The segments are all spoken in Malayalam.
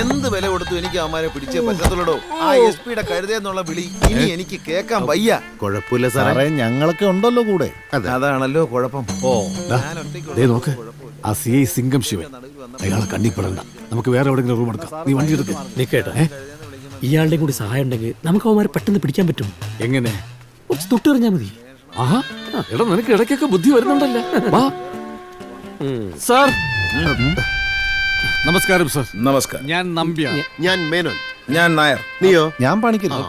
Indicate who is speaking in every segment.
Speaker 1: എന്ത് വില കൊടുത്തു എനിക്ക് അവന്മാരെ പിടിച്ചേ പറ്റത്തുള്ളടോ. ആ SP യുടെ കഴുതേന്നുള്ള വിളി ഇനി എനിക്ക് കേൾക്കാൻ വയ്യ.
Speaker 2: കുഴപ്പമില്ല സാറേ, ഞങ്ങളൊക്കെ ഉണ്ടല്ലോ കൂടെ.
Speaker 1: അതാണല്ലോ കുഴപ്പം.
Speaker 3: നോക്ക്, ആ CI സിംഗം ശിവൻ, അയാളെ കണ്ണിപ്പെടണ്ട. നമുക്ക് വേറെ എവിടെയെങ്കിലും റൂം എടുക്കാം. നീ വണ്ടി എടുക്കും.
Speaker 4: നിക്കേട്ടാ, ഇയാളുടെ കൂടി സഹായം ഉണ്ടെങ്കിൽ നമുക്ക് അവന്മാരെ പെട്ടെന്ന് പിടിക്കാൻ പറ്റും.
Speaker 3: എങ്ങനെ?
Speaker 4: കുറച്ച് തൊട്ടെറിഞ്ഞാൽ മതി.
Speaker 3: ആഹാ, എടാ നിനക്ക് ഇടയ്ക്കൊക്കെ ബുദ്ധി വരുന്നുണ്ടല്ലേ. വാ സാർ. നമസ്കാരം സാർ.
Speaker 1: നമസ്കാരം.
Speaker 3: ഞാൻ നമ്പ്യാർ.
Speaker 2: ഞാൻ മേനോൻ.
Speaker 1: ഞാൻ നായർ.
Speaker 2: നീയോ?
Speaker 1: ഞാൻ പണിക്കുന്നു.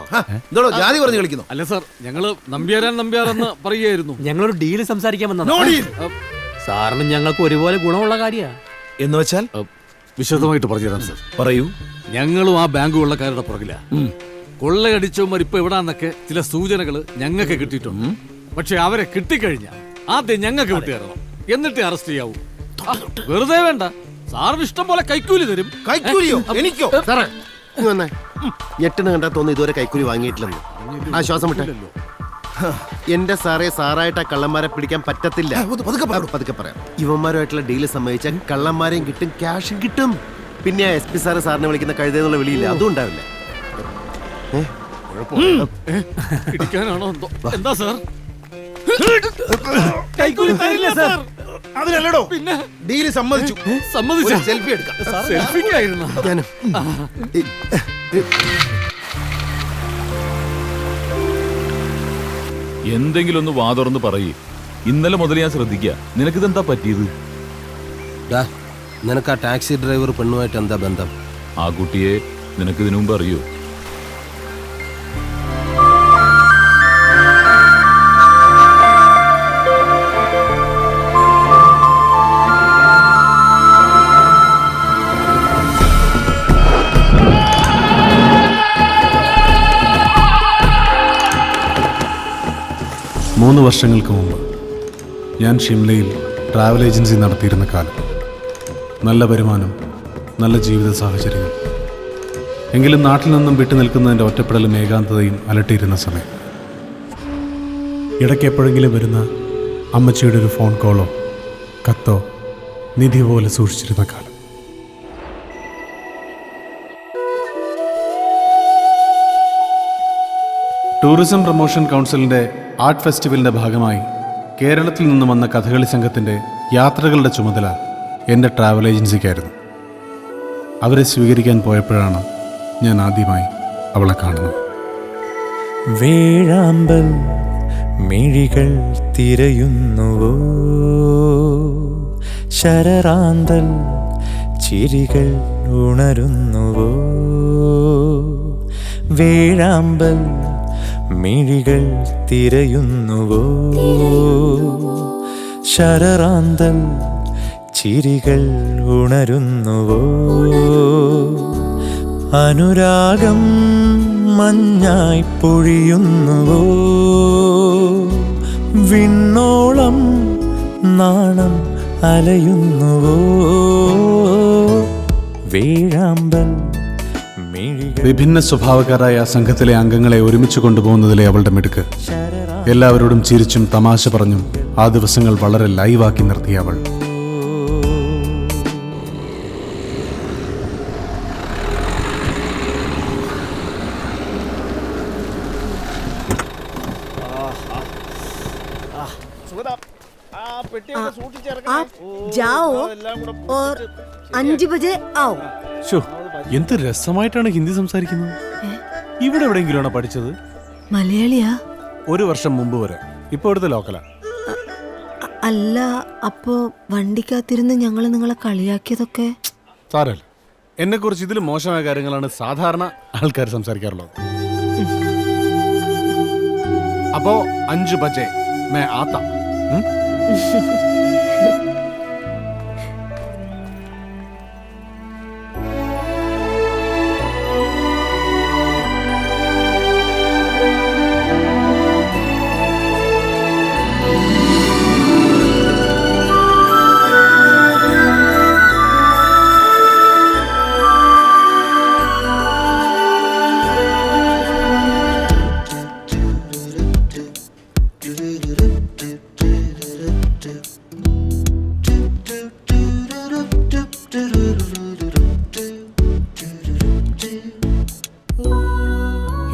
Speaker 1: എന്തോ ജാതി പറഞ്ഞു കളിക്കുന്നു?
Speaker 3: അല്ല സാർ, ഞങ്ങള് നമ്പ്യാരെന്ന് പറയുകയായിരുന്നു.
Speaker 4: ഞങ്ങളൊരു ഡീല് സംസാരിക്കാൻ വന്നതാ. സാറിന് ഞങ്ങൾക്ക് ഒരുപോലെ ഗുണമുള്ള കാര്യാ.
Speaker 1: എന്ന് വെച്ചാൽ
Speaker 3: വിശദമായിട്ട് പറഞ്ഞുതരാം സാർ.
Speaker 1: പറയൂ.
Speaker 3: ഞങ്ങളും ആ ബാങ്ക് കൊള്ളക്കാരുടെ പുറകില. കൊള്ളയടിച്ചവന്മാർ ഇപ്പൊ എവിടാന്നൊക്കെ ചില സൂചനകൾ ഞങ്ങൾക്ക് കിട്ടിയിട്ടുണ്ട്. പക്ഷെ അവരെ കിട്ടിക്കഴിഞ്ഞാൽ ആദ്യം ഞങ്ങൾക്ക് വിട്ടുതരണം, എന്നിട്ട് അറസ്റ്റ് ചെയ്യാവൂ. വെറുതെ വേണ്ട, സാറിന് ഇഷ്ടം പോലെ കൈക്കൂലി തരും.
Speaker 1: കൈക്കൂലിയോ? എനിക്കോ?
Speaker 2: സാറേ വന്നേ. ഞെട്ടിന് കണ്ടാ തോന്നുന്നു ഇതുവരെ കൈക്കൂലി വാങ്ങിയിട്ടില്ലെന്ന്. ആ ശ്വാസം വിട്ടേ. എന്റെ സാറേ, സാറായിട്ട് ആ കള്ളന്മാരെ പിടിക്കാൻ പറ്റത്തില്ല. പതുക്കെ പറയാം. ഇവന്മാരുമായിട്ടുള്ള ഡീല് സമ്മതിച്ചാൽ കള്ളന്മാരെയും കിട്ടും, ക്യാഷും കിട്ടും. പിന്നെ SP സാറ് സാറിനെ വിളിക്കുന്ന കഴുതെന്നുള്ള വിളിയില്ല, അതും ഉണ്ടാവില്ല.
Speaker 3: പിടിക്കാനാണോ എന്തോ? എന്താ സാർ?
Speaker 4: കൈക്കൂലി തരില്ല സാർ.
Speaker 1: അതിനല്ലടോ
Speaker 3: പിന്നെ
Speaker 1: ഡീല് സമ്മതിച്ചു.
Speaker 3: സമ്മതിച്ചു.
Speaker 1: സെൽഫി എടുക്കാം.
Speaker 3: സെൽഫിക്കായിരുന്നു.
Speaker 5: എന്തെങ്കിലും ഒന്ന് വാതുറന്ന് പറയേ. ഇന്നലെ മുതൽ ഞാൻ ശ്രദ്ധിക്കുക. നിനക്കിതെന്താ പറ്റിയത്?
Speaker 6: നിനക്ക് ആ ടാക്സി ഡ്രൈവർ പെണ്ണുമായിട്ട് എന്താ ബന്ധം?
Speaker 5: ആ കുട്ടിയെ നിനക്ക് ഇതിനു മുമ്പ് അറിയോ?
Speaker 7: മൂന്ന് വർഷങ്ങൾക്ക് മുമ്പ് ഞാൻ ഷിംലയിൽ ട്രാവൽ ഏജൻസി നടത്തിയിരുന്ന കാലം. നല്ല വരുമാനം, നല്ല ജീവിത സാഹചര്യങ്ങൾ. എങ്കിലും നാട്ടിൽ നിന്നും വിട്ടു നിൽക്കുന്നതിൻ്റെ ഒറ്റപ്പെടലും ഏകാന്തതയും അലട്ടിയിരുന്ന സമയം. ഇടയ്ക്ക് എപ്പോഴെങ്കിലും വരുന്ന അമ്മച്ചിയുടെ ഒരു ഫോൺ കോളോ കത്തോ നിധി പോലെ സൂക്ഷിച്ചിരുന്ന കാലം. ടൂറിസം പ്രൊമോഷൻ കൗൺസിലിൻ്റെ ആർട്ട് ഫെസ്റ്റിവലിൻ്റെ ഭാഗമായി കേരളത്തിൽ നിന്ന് വന്ന കഥകളി സംഘത്തിൻ്റെ യാത്രകളുടെ ചുമതല എൻ്റെ ട്രാവൽ ഏജൻസിക്കായിരുന്നു. അവരെ സ്വീകരിക്കാൻ പോയപ്പോഴാണ് ഞാൻ ആദ്യമായി അവളെ കാണുന്നത്.
Speaker 8: വേഴാമ്പൽ മിഴികൾ തിരയുന്നുവോ, ശരറാന്തൽ ചിരികൾ ഉണരുന്നുവോ. വേഴാമ്പൽ മിഴികൾ തിരയുന്നുവോ, ശരറാന്തൽ ചിരികൾ ഉണരുന്നുവോ. അനുരാഗം മഞ്ഞായി പൊഴിയുന്നുവോ, വിണ്ണോളം നാണം അലയുന്നുവോ. വേഴാമ്പൽ
Speaker 7: വിഭിന്ന സ്വഭാവക്കാരായ സംഘത്തിലെ അംഗങ്ങളെ ഒരുമിച്ച് കൊണ്ടുപോകുന്നതിലെ അവളുടെ മിടുക്ക്. എല്ലാവരോടും ചിരിച്ചും തമാശ പറഞ്ഞും ആ ദിവസങ്ങൾ വളരെ ലൈവാക്കി നിർത്തിയ അവൾ.
Speaker 9: आप जाओ और 5 बजे आओ.
Speaker 7: എന്ത് രസമായിട്ടാണ് ഹിന്ദി സംസാരിക്കുന്നത്. ഇവിടെ എവിടെയെങ്കിലുമാണോ പഠിച്ചത്?
Speaker 9: മലയാളിയാ?
Speaker 7: 1 വർഷം മുമ്പ് വരെ. ഇപ്പൊ ഇവിടുത്തെ ലോക്കലാ?
Speaker 9: അല്ല, അപ്പോ വണ്ടിക്കകത്തിരുന്ന് ഞങ്ങള് നിങ്ങളെ കളിയാക്കിയതൊക്കെ
Speaker 7: സാരല്ല. എന്നെ കുറിച്ച് ഇതിൽ മോശമായ കാര്യങ്ങളാണ് സാധാരണ ആൾക്കാർ സംസാരിക്കാറുള്ളത്. അപ്പോ 5 ബജെ മേ ആത്ത.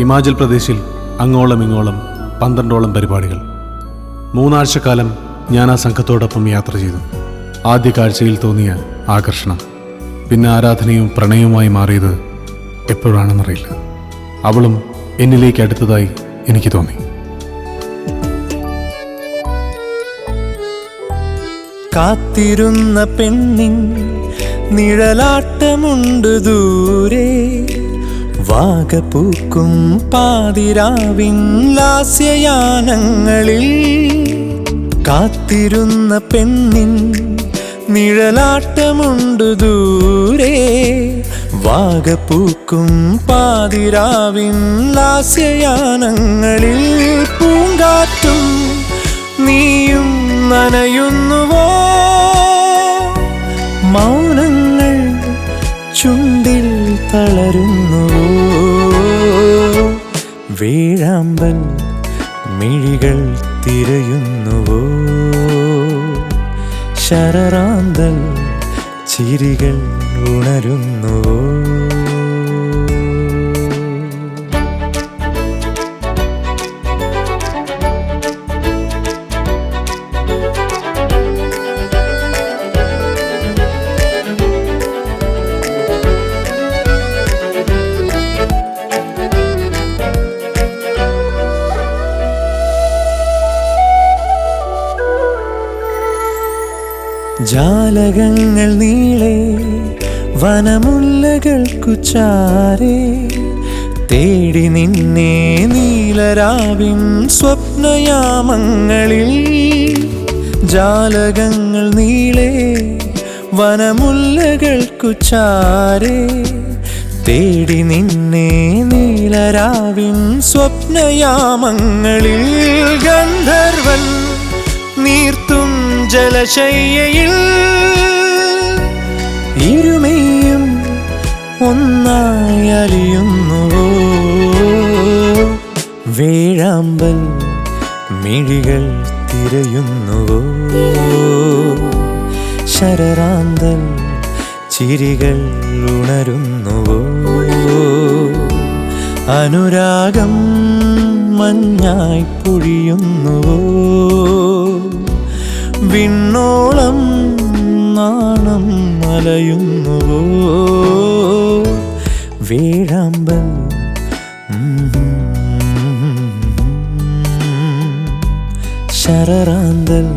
Speaker 7: ഹിമാചൽ പ്രദേശിൽ അങ്ങോളം ഇങ്ങോളം 12ഓളം പരിപാടികൾ. 3 ആഴ്ചക്കാലം ഞാൻ ആ സംഘത്തോടൊപ്പം യാത്ര ചെയ്തു. ആദ്യ കാഴ്ചയിൽ തോന്നിയ ആകർഷണം പിന്നെ ആരാധനയും പ്രണയവുമായി മാറിയത് എപ്പോഴാണെന്നറിയില്ല. അവളും എന്നിലേക്ക് അടുത്തതായി എനിക്ക് തോന്നി.
Speaker 8: കാത്തിരുന്ന പെണ്ണിൻ നിഴലാട്ടമുണ്ട് ദൂരെ, വാഗപൂക്കും പാതിരാവിൻ ലാസ്യയാനങ്ങളിൽ. കാത്തിരുന്ന പെണ്ണിൻ നിഴലാട്ടമുണ്ട് ദൂരെ, വാഗപൂക്കും പാതിരാവിൻ ലാസ്യയാനങ്ങളിൽ. പൂങ്കാറ്റും നീയും നനയുന്നുവോ, മൗനങ്ങൾ ചുണ്ടിൽ തളരുന്നുവോ. വേഴാമ്പൽ മിഴികൾ തിരയുന്നുവോ, ശരറാന്തൽ ചിരികൾ ഉണരുന്നുവോ. ജാലകങ്ങൾ നീളെ വനമുല്ലകൾക്കു ചാരെ, തേടി നിന്നെ നീലരാവിൻ സ്വപ്നയാമങ്ങളിൽ. ജാലകങ്ങൾ നീളെ വനമുല്ലകൾക്കു ചാരെ, തേടി നിന്നെ നീലരാവിൻ സ്വപ്നയാമങ്ങളിൽ. ഗന്ധർവൻ നീർത്തും ജലശയ്യയിൽ ഇരുമയും ഒന്നായി അലിയുന്നുവോ. വേഴാമ്പൽ മിഴികൾ തിരയുന്നുവോ, ശരറാന്തൽ ചിരികൾ ഉണരുന്നുവോ. അനുരാഗം മഞ്ഞായി പൊഴിയുന്നുവോ, വിണ്ണോളം നാണം അലയുന്നുവോ. വേഴാമ്പൽ ശരറാന്തൽ.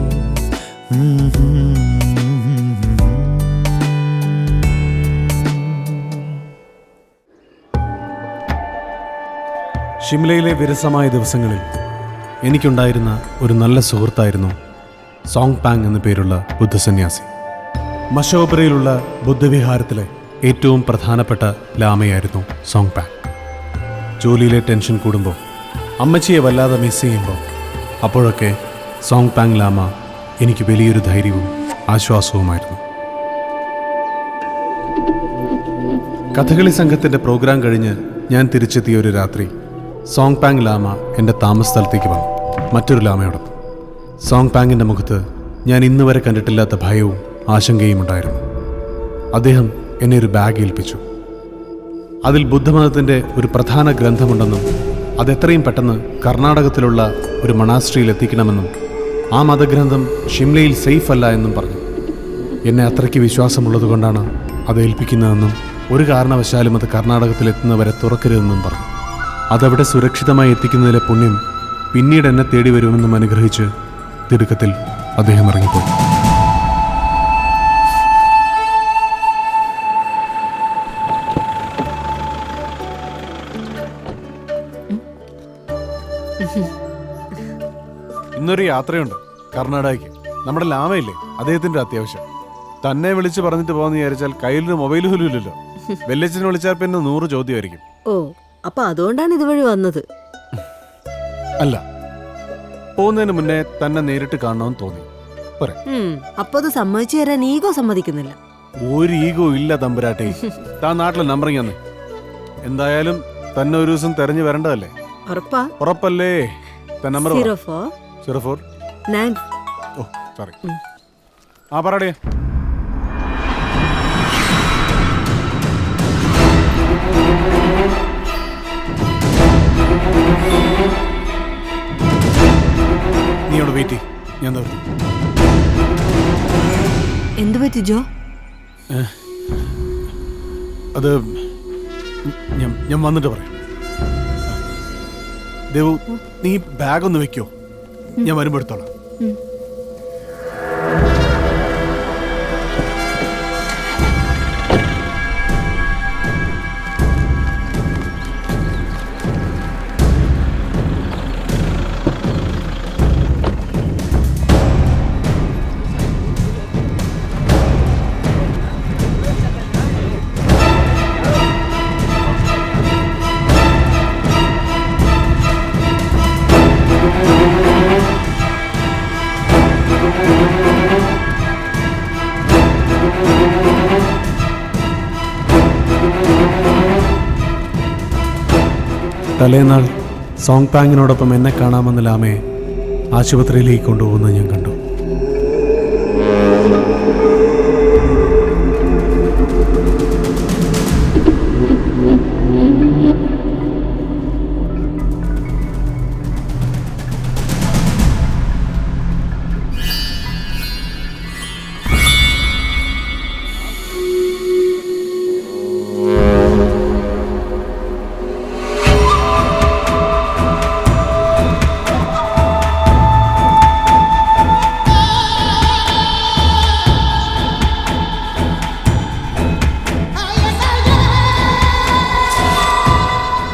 Speaker 7: ഷിംലയിലെ വിരസമായ ദിവസങ്ങളിൽ എനിക്കുണ്ടായിരുന്ന ഒരു നല്ല സുഹൃത്തായിരുന്നു സോങ് പാങ് എന്നു പേരുള്ള ബുദ്ധസന്യാസി. മഷോബറയിലുള്ള ബുദ്ധവിഹാരത്തിലെ ഏറ്റവും പ്രധാനപ്പെട്ട ലാമയായിരുന്നു സോങ് പാങ്. ജോലിയിലെ ടെൻഷൻ കൂടുമ്പോൾ, അമ്മച്ചിയെ വല്ലാതെ മിസ് ചെയ്യുമ്പോൾ, അപ്പോഴൊക്കെ സോങ് പാങ് ലാമ എനിക്ക് വലിയൊരു ധൈര്യവും ആശ്വാസവുമായിരുന്നു. കഥകളി സംഘത്തിൻ്റെ പ്രോഗ്രാം കഴിഞ്ഞ് ഞാൻ തിരിച്ചെത്തിയ ഒരു രാത്രി സോങ് പാങ് ലാമ എൻ്റെ താമസ സ്ഥലത്തേക്ക് വന്നു, മറ്റൊരു ലാമയോടൊപ്പം. സോങ് പാങ്ങിൻ്റെ മുഖത്ത് ഞാൻ ഇന്നുവരെ കണ്ടിട്ടില്ലാത്ത ഭയവും ആശങ്കയും ഉണ്ടായിരുന്നു. അദ്ദേഹം എന്നെ ഒരു ബാഗ് ഏൽപ്പിച്ചു. അതിൽ ബുദ്ധമതത്തിൻ്റെ ഒരു പ്രധാന ഗ്രന്ഥമുണ്ടെന്നും അതെത്രയും പെട്ടെന്ന് കർണാടകത്തിലുള്ള ഒരു മണാസ്ട്രിയിൽ എത്തിക്കണമെന്നും ആ മതഗ്രന്ഥം ഷിംലയിൽ സേഫ് അല്ല എന്നും പറഞ്ഞു. എന്നെ അത്രയ്ക്ക് വിശ്വാസമുള്ളതുകൊണ്ടാണ് അത് ഏൽപ്പിക്കുന്നതെന്നും ഒരു കാരണവശാലും അത് കർണാടകത്തിലെത്തുന്നവരെ തുറക്കരുതെന്നും പറഞ്ഞു. അതവിടെ സുരക്ഷിതമായി എത്തിക്കുന്നതിലെ പുണ്യം പിന്നീട് എന്നെ തേടി വരുമെന്നും അനുഗ്രഹിച്ച് തിടുക്കത്തിൽ അദ്ദേഹം ഇറങ്ങിപ്പോയി. ഇന്നൊരു യാത്രയുണ്ട് കർണാടകയ്ക്ക്. നമ്മുടെ ലാമയില്ലേ, അദ്ദേഹത്തിന്റെ അത്യാവശ്യം. തന്നെ വിളിച്ച് പറഞ്ഞിട്ട് പോകാന്ന് വിചാരിച്ചാൽ കയ്യിലൊരു മൊബൈൽ പോലും ഇല്ലല്ലോ. വെല്ലച്ചിനെ വിളിച്ചാൽ പിന്നെ 100 ചോദ്യമായിരിക്കും.
Speaker 9: ഓ, അപ്പൊ അതുകൊണ്ടാണ് ഇതുവഴി വന്നത്?
Speaker 7: അല്ല, പോകുന്നതിന് മുന്നേ തന്നെ നേരിട്ട് കാണണമെന്ന് തോന്നി.
Speaker 9: അപ്പൊ അത് സമ്മതിച്ചു തരാൻ ഈഗോ സമ്മതിക്കുന്നില്ല.
Speaker 7: ഒരു ഈഗോ ഇല്ല തമ്പുരാട്ടെ. താൻ നാട്ടിലെ നമ്പറിങ് തന്നെ. എന്തായാലും തന്നെ ഒരു ദിവസം തെരഞ്ഞു വരേണ്ടതല്ലേ? ഉറപ്പല്ലേ? നമ്പർ
Speaker 9: 04
Speaker 7: ഓ സോറി. ആ പറയടേ. ഞാൻ നിർത്തി.
Speaker 9: എന്തു പറ്റി ജോ?
Speaker 7: അത് ഞാൻ വന്നിട്ട് പറയാം. ദേവു, നീ ബാഗ് ഒന്ന് വെക്കോ, ഞാൻ വരുമ്പോ എടുത്തോളാം. തലേന്നാൾ സോങ് പാങ്ങിനോടൊപ്പം എന്നെ കാണാമെന്ന് ലാമയെ ആശുപത്രിയിലേക്ക് കൊണ്ടുപോകുന്നത് ഞാൻ കണ്ടു.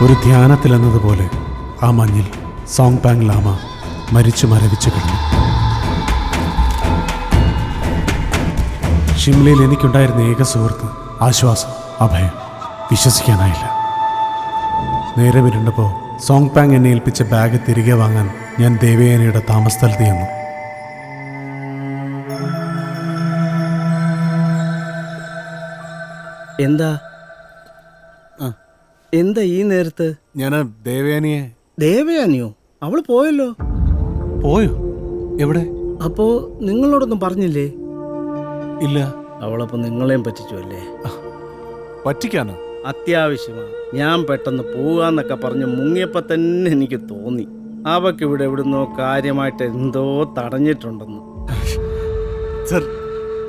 Speaker 7: ഒരു ധ്യാനത്തിലെന്നതുപോലെ ആ മഞ്ഞിൽ സോങ് പാങ് ലാമ മരിച്ചു മരവിച്ചു കിടന്നു. ഷിംലയിൽ എനിക്കുണ്ടായിരുന്ന ഏക സുഹൃത്ത്, ആശ്വാസം, അഭയം. വിശ്വസിക്കാനായില്ല. നേരെ വിരുണ്ടപ്പോൾ സോങ് പാങ് എന്നെ ഏൽപ്പിച്ച ബാഗ് തിരികെ വാങ്ങാൻ ഞാൻ ദേവയാനിയുടെ താമസസ്ഥലത്ത് ചെന്നു.
Speaker 4: എന്താ ഈ നേരത്ത്?
Speaker 7: ഞാൻ ദേവയാനിയെ.
Speaker 4: ദേവയാനിയോ? അവള് പോയല്ലോ.
Speaker 7: പോയോ? എവിടെ?
Speaker 4: അപ്പോ നിങ്ങളോടൊന്നും പറഞ്ഞില്ലേ?
Speaker 7: ഇല്ല.
Speaker 4: അവളപ്പോ നിങ്ങളെയും പറ്റിച്ചു അല്ലേ?
Speaker 7: പറ്റിക്കാനോ?
Speaker 4: അത്യാവശ്യമാണ്. ഞാൻ പെട്ടെന്ന് പോകാന്നൊക്കെ പറഞ്ഞ് മുങ്ങിയപ്പോ തന്നെ എനിക്ക് തോന്നി അവക്ക് ഇവിടെ എവിടുന്നോ കാര്യമായിട്ട് എന്തോ തടഞ്ഞിട്ടുണ്ടെന്ന്.
Speaker 7: സർ,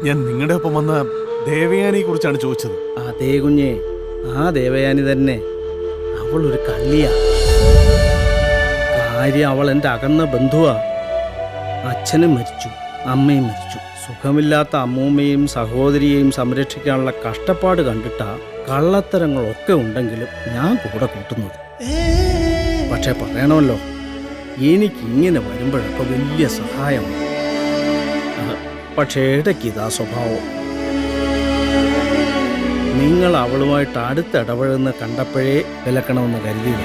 Speaker 7: ഞാൻ നിങ്ങളുടെ ഒപ്പം വന്ന ദേവയാനിയെ കുറിച്ചാണ് ചോദിച്ചത്.
Speaker 4: അതേ കുഞ്ഞേ, ആ ദേവയാനി തന്നെ. അവളൊരു കള്ളിയാ. കാര്യം അവൾ എൻ്റെ അകന്ന ബന്ധുവാ. അച്ഛനും മരിച്ചു, അമ്മയും മരിച്ചു. സുഖമില്ലാത്ത അമ്മൂമ്മയും സഹോദരിയെയും സംരക്ഷിക്കാനുള്ള കഷ്ടപ്പാട് കണ്ടിട്ടാ കള്ളത്തരങ്ങളൊക്കെ ഉണ്ടെങ്കിലും ഞാൻ കൂടെ കൂട്ടുന്നത്. പക്ഷെ പറയണമല്ലോ, എനിക്കിങ്ങനെ വരുമ്പോഴൊക്കെ വലിയ സഹായമാണ്. പക്ഷേ ഇടയ്ക്ക് ഇതാ സ്വഭാവം. നിങ്ങൾ അവളുമായിട്ട് അടുത്തിടപഴകുന്ന കണ്ടപ്പോഴേ വിലക്കണമെന്ന് കരുതിയില്ല.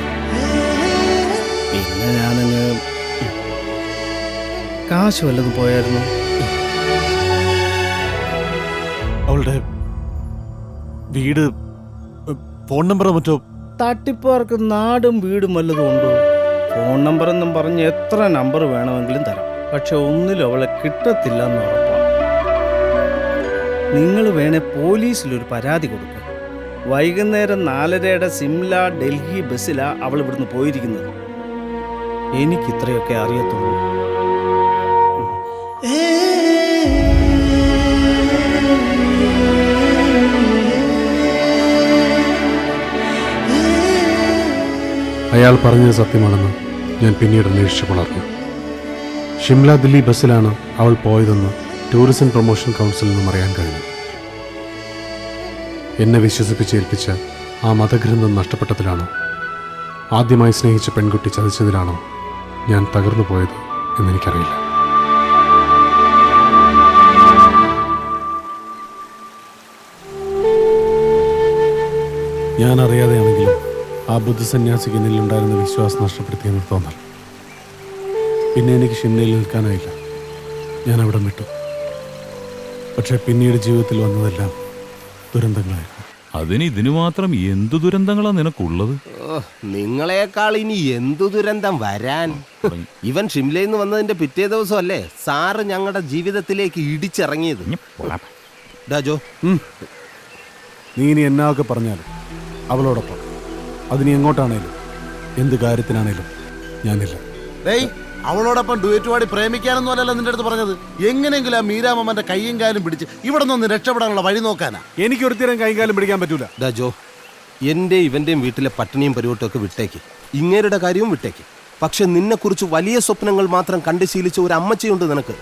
Speaker 4: പിന്നെ ഞാനങ്ങ് കാശ് വല്ലതും പോയായിരുന്നു.
Speaker 7: അവളുടെ വീട്, ഫോൺ നമ്പറോ മറ്റോ?
Speaker 4: തട്ടിപ്പാർക്ക് നാടും വീടും വല്ലതും ഉണ്ടോ? ഫോൺ നമ്പർ എന്നും പറഞ്ഞ് എത്ര നമ്പർ വേണമെങ്കിലും തരാം. പക്ഷെ ഒന്നിലും അവളെ കിട്ടത്തില്ല എന്ന് ഉറപ്പാണ്. നിങ്ങൾ വേണേ പോലീസിലൊരു പരാതി കൊടുക്കുക. വൈകുന്നേരം 4:30 സിംല ഡൽഹി ബസ്സിലാ അവൾ ഇവിടുന്ന് പോയിരിക്കുന്നത്. എനിക്കിത്രയൊക്കെ അറിയത്തുള്ളൂ.
Speaker 7: അയാൾ പറഞ്ഞത് സത്യമാണെന്ന് ഞാൻ പിന്നീട് അന്വേഷിച്ചപ്പോൾ അറിഞ്ഞു. ഷിംല ദില്ലി ബസ്സിലാണ് അവൾ പോയതെന്ന് ടൂറിസം പ്രൊമോഷൻ കൗൺസിലിൽ നിന്നും അറിയാൻ കഴിഞ്ഞു. എന്നെ വിശ്വസിപ്പിച്ചേൽപ്പിച്ച ആ മതഗ്രന്ഥം നഷ്ടപ്പെട്ടതിലാണോ, ആദ്യമായി സ്നേഹിച്ച പെൺകുട്ടി ചതിച്ചതിലാണോ ഞാൻ തകർന്നു പോയത് എന്നെനിക്കറിയില്ല. ഞാൻ അറിയാതെയാണെങ്കിലും ആ ബുദ്ധസന്യാസിക്ക് എന്നിലുണ്ടായിരുന്ന വിശ്വാസം നഷ്ടപ്പെടുത്തിയെന്ന് തോന്നൽ. പിന്നെ എനിക്ക് ഷിംലയിൽ നിൽക്കാനായില്ല. ഞാൻ അവിടെ വിട്ടു. പക്ഷെ പിന്നീട് ജീവിതത്തിൽ വന്നതെല്ലാം ദുരന്തങ്ങളായിരുന്നു.
Speaker 5: അതിന് ഇതിനു മാത്രം എന്തു ദുരന്തങ്ങളാ നിനക്കുള്ളത്?
Speaker 2: നിങ്ങളെക്കാൾ ഇനി എന്തു ദുരന്തം വരാൻ. ഇവൻ ഷിംലയിൽ നിന്ന് വന്നതിന്റെ പിറ്റേ ദിവസമല്ലേ സാറ് ഞങ്ങളുടെ ജീവിതത്തിലേക്ക് ഇടിച്ചിറങ്ങിയത്. ഡാജോ,
Speaker 7: നീ ഇനി എന്നാക്കെ പറഞ്ഞാലും അവളോടൊപ്പം, അതിനി എങ്ങോട്ടാണേലും എന്ത് കാര്യത്തിനാണേലും ഞാനില്ല.
Speaker 2: അവളോടൊപ്പം ഡുവേറ്റ് പാടി പ്രേമിക്കാനൊന്നും അല്ലല്ലോ നിന്റെ അടുത്ത് പറഞ്ഞത്. എങ്ങനെയെങ്കിലും ആ മീരാമമ്മന്റെ കയ്യും കാലും പിടിച്ച് ഇവിടെ നിന്ന് രക്ഷപ്പെടാനുള്ള വഴി നോക്കാനാ.
Speaker 7: എനിക്ക് ഒരുത്തരം കൈകാലം പിടിക്കാൻ പറ്റൂല.
Speaker 6: ഡാ ജോ, എൻ്റെ ഇവൻ്റെയും വീട്ടിലെ പട്ടിണിയും പരിവട്ടവും ഒക്കെ വിട്ടേക്ക്, ഇങ്ങേരുടെ കാര്യവും വിട്ടേക്ക്. പക്ഷെ നിന്നെക്കുറിച്ച് വലിയ സ്വപ്നങ്ങൾ മാത്രം കണ്ട് ശീലിച്ച ഒരു അമ്മച്ചയുണ്ട് നിനക്ക്.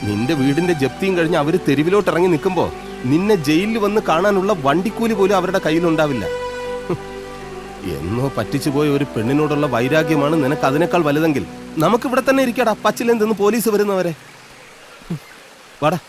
Speaker 6: നിന്റെ വീടിന്റെ ജപ്തിയും കഴിഞ്ഞ് അവർ തെരുവിലോട്ട് ഇറങ്ങി നിൽക്കുമ്പോൾ നിന്നെ ജയിലിൽ വന്ന് കാണാനുള്ള വണ്ടിക്കൂലി പോലും അവരുടെ കയ്യിലുണ്ടാവില്ല. എന്നോ പറ്റിച്ചു പോയ ഒരു പെണ്ണിനോടുള്ള വൈരാഗ്യമാണ് നിനക്ക് അതിനേക്കാൾ വലുതെങ്കിൽ നമുക്കിവിടെ തന്നെ ഇരിക്കടാ, പച്ചിലെന്തെന്ന് പോലീസ് വരുന്നവരെ. വാടാ.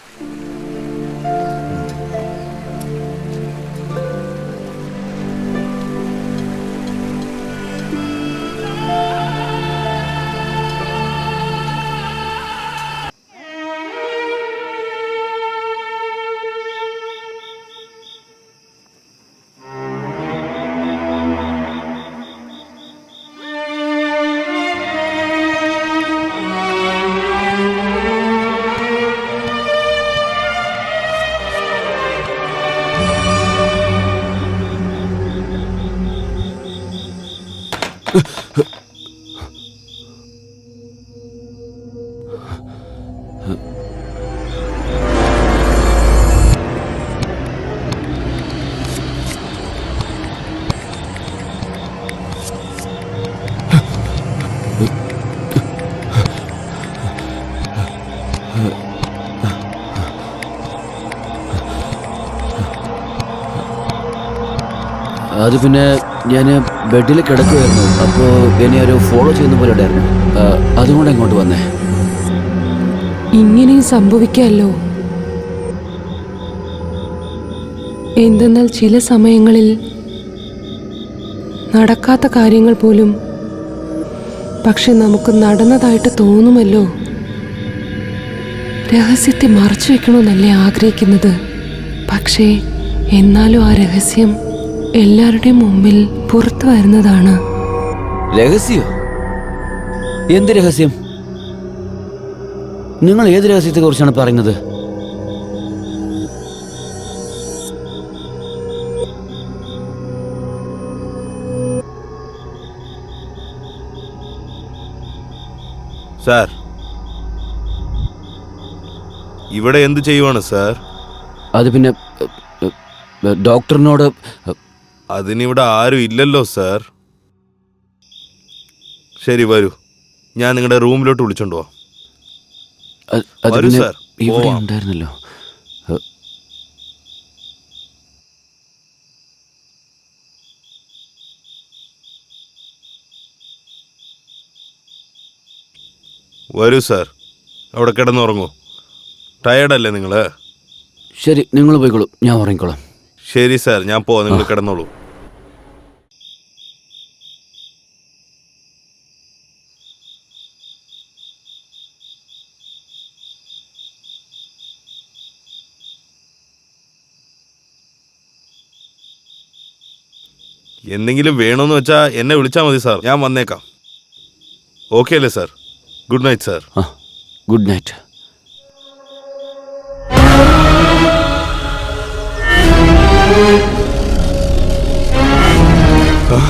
Speaker 10: അത് പിന്നെ ഞാൻ ബെഡിൽ കിടക്കുമായിരുന്നു. അപ്പോൾ എന്നെ ഒരു ഫോളോ ചെയ്യുന്ന പോലെ ഉണ്ടായിരുന്നു. അതുകൊണ്ട് ഇങ്ങോട്ട് വന്നേ.
Speaker 11: ഇങ്ങനെയും സംഭവിക്കാമല്ലോ. എന്തെന്നാൽ ചില സമയങ്ങളിൽ നടക്കാത്ത കാര്യങ്ങൾ പോലും പക്ഷെ നമുക്ക് നടന്നതായിട്ട് തോന്നുമല്ലോ. രഹസ്യത്തെ മറച്ചു വെക്കണമെന്നല്ലേ ആഗ്രഹിക്കുന്നത്. പക്ഷേ എന്നാലും ആ രഹസ്യം എല്ലാവരുടെയും മുമ്പിൽ പുറത്തു വരുന്നതാണ്.
Speaker 10: രഹസ്യോ? എന്ത് രഹസ്യം? നിങ്ങൾ ഏത് രഹസ്യത്തെ കുറിച്ചാണ് പറയുന്നത്?
Speaker 1: സാർ, ഇവിടെ എന്ത് ചെയ്യുവാണ് സാർ?
Speaker 10: അത് പിന്നെ ഡോക്ടറിനോട്.
Speaker 1: അതിനിവിടെ ആരും ഇല്ലല്ലോ സാർ. ശരി, വരൂ, ഞാൻ നിങ്ങളുടെ റൂമിലോട്ട് വിളിച്ചോണ്ട് പോവാം. വരൂ സാർ,
Speaker 10: ഇവിടെ
Speaker 1: പോവാം.
Speaker 10: ഉണ്ടായിരുന്നല്ലോ.
Speaker 1: വരൂ സാർ, അവിടെ കിടന്നുറങ്ങൂ. ടയേർഡല്ലേ നിങ്ങൾ?
Speaker 10: ശരി, നിങ്ങൾ പോയിക്കോളൂ, ഞാൻ ഉറങ്ങിക്കോളാം.
Speaker 1: ശരി സാർ, ഞാൻ പോവാം, നിങ്ങൾ കിടന്നോളൂ. എന്തെങ്കിലും വേണമെന്ന് വെച്ചാൽ എന്നെ വിളിച്ചാൽ മതി സാർ, ഞാൻ വന്നേക്കാം. ഓക്കെ അല്ലേ sir? Good night sir.
Speaker 10: Good night.
Speaker 1: ആ